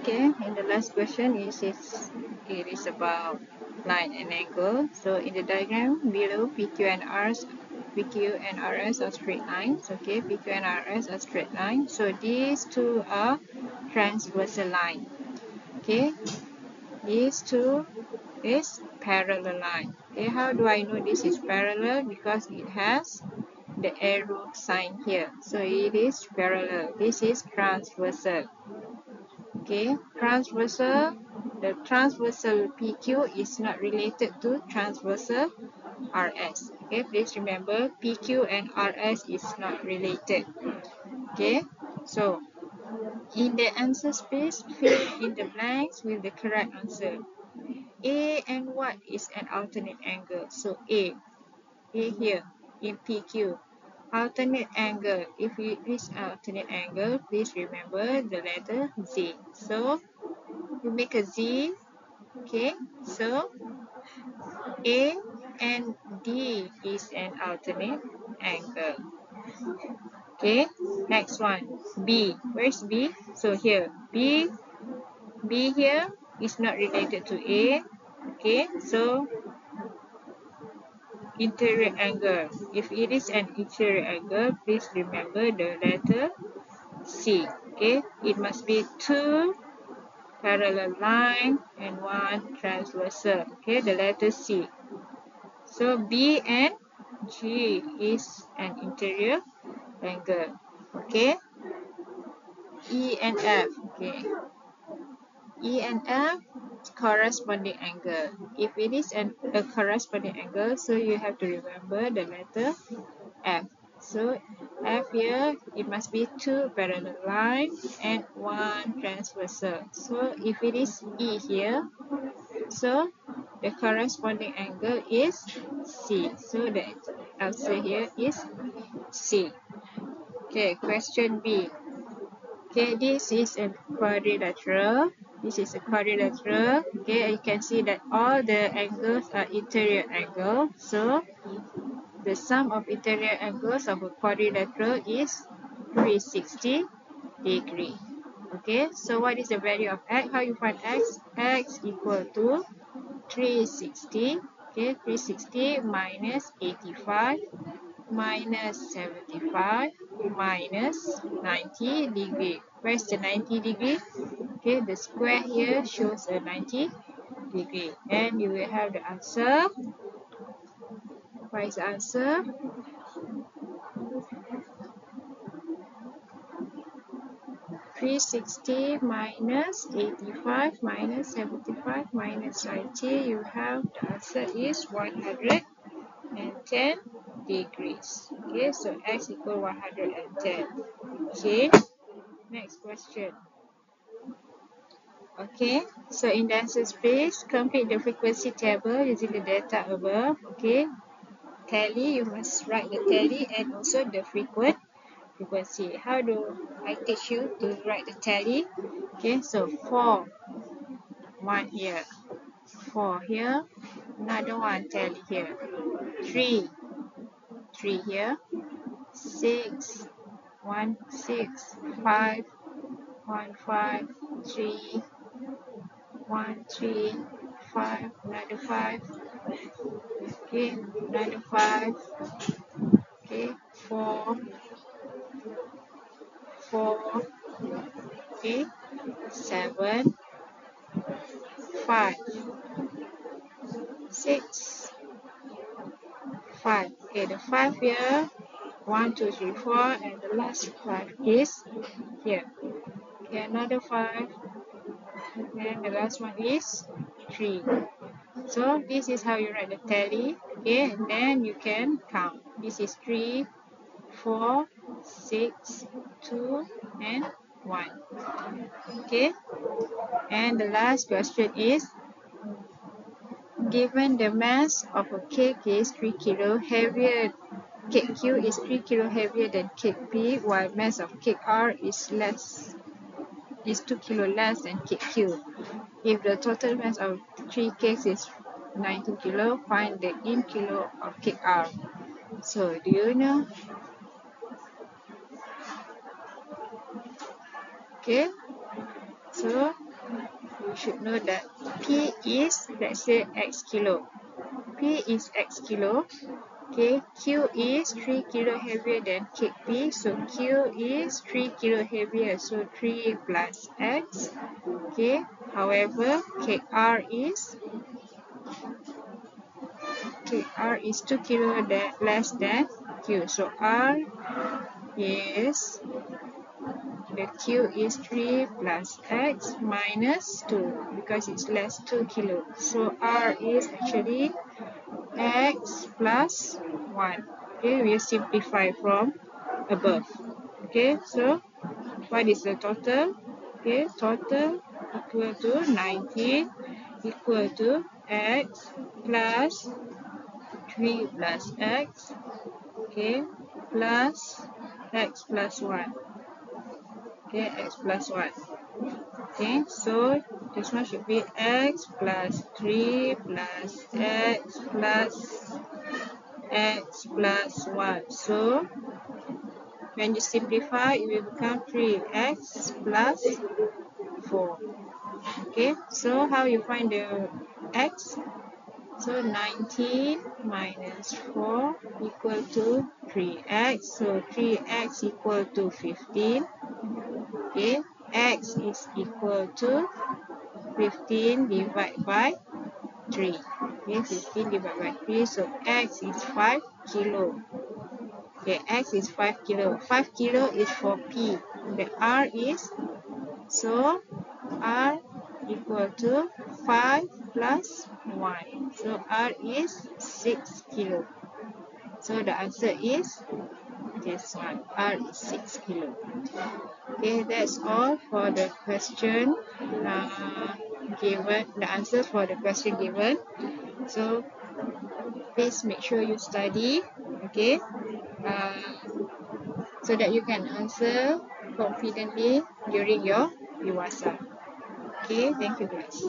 Okay, in the last question it is about line and angle. So in the diagram below, PQ and RS are straight lines. Okay, PQ and RS are straight lines. So these two are transversal line. Okay, these two is parallel line. Okay, how do I know this is parallel? Because it has the arrow sign here. So it is parallel. This is transversal. Okay, the transversal PQ is not related to transversal RS. Okay, please remember PQ and RS is not related. Okay, so in the answer space, fill in the blanks with the correct answer. A and what is an alternate angle? So A here in PQ. Alternate angle. If it is alternate angle, please remember the letter Z. So you make a Z. Okay, so A and D is an alternate angle. Okay, next one, B. Where's B? So here, B here is not related to A. Okay, so interior angle. If it is an interior angle, please remember the letter C. Okay, it must be two parallel line and one transversal. Okay, the letter C. So B and G is an interior angle. Okay, E and F. Okay, E and F corresponding angle. If it is a corresponding angle, so you have to remember the letter F. So F here, it must be two parallel lines and one transversal. So if it is E here, so the corresponding angle is C. So the answer here is C. Okay, question B. Okay, this is a quadrilateral. This is a quadrilateral. Okay, you can see that all the angles are interior angle. So the sum of interior angles of a quadrilateral is 360 degree. Okay, so what is the value of x? How you find x? X equal to 360. Okay, 360 minus 85 minus 75 minus 90 degree. Where's the 90 degree? Okay, the square here shows a 90 degree. And you will have the answer. What is the answer? (360) minus 85 minus 75 minus 90. You have the answer is 110 degrees. Okay, so x equal 110. Okay, next question. Okay, so in the answer space, complete the frequency table using the data above. Okay, tally, you must write the tally and also the frequency. How do I teach you to write the tally? Okay, so 4, 1 here, 4 here, another one tally here, 3, 3 here, 6, 1, 6, 5, 1, 5, 3, 1, 3, 5, another 5, okay, another 5, okay, 4, 4, okay, 7, 5, 6, 5. Okay, the 5 here, 1, 2, 3, 4, and the last 5 is here. Okay, another 5, and the last one is 3. So this is how you write the tally. Okay, and then you can count. This is 3, 4, 6, 2, and 1. Okay, and the last question is, given the mass of a cake is 3 kilo heavier, cake Q is 3 kilo heavier than cake P, while mass of cake R is 2 kilo less than cake Q. If the total mass of 3 cakes is 19 kilo, find the in kilo of cake R. So do you know? Okay, so you should know that P is, let's say, X kilo. P is X kilo. Okay, Q is 3 kilo heavier than cake P, so Q is 3 kilo heavier, so 3 plus X. Okay, however, cake R is 2 kilo less than Q, so R is, the Q is 3 plus X minus 2 because it's less 2 kilo. So R is actually X plus 1. Okay, we'll simplify from above. Okay, so what is the total? Okay, total equal to 19 equal to X plus 3 plus X. Okay, plus X plus 1. Okay, X plus 1. Okay, so this one should be X plus 3 plus X plus 1. So when you simplify, it will become 3x plus 4. Okay, so how you find the x? So 19 minus 4 equal to 3x. So 3x equal to 15. Okay, x is equal to 15 divided by 3. Okay, 15 divided by 3. So x is 5 kilo. Okay, x is 5 kilo. 5 kilo is for P. The R is, so R equal to 5 plus 1. So R is 6 kilo. So the answer is this one. R is 6 kilo. Okay, that's all for the question given, the answer for the question given. So please make sure you study, okay, so that you can answer confidently during your Viwasa. Okay, thank you guys.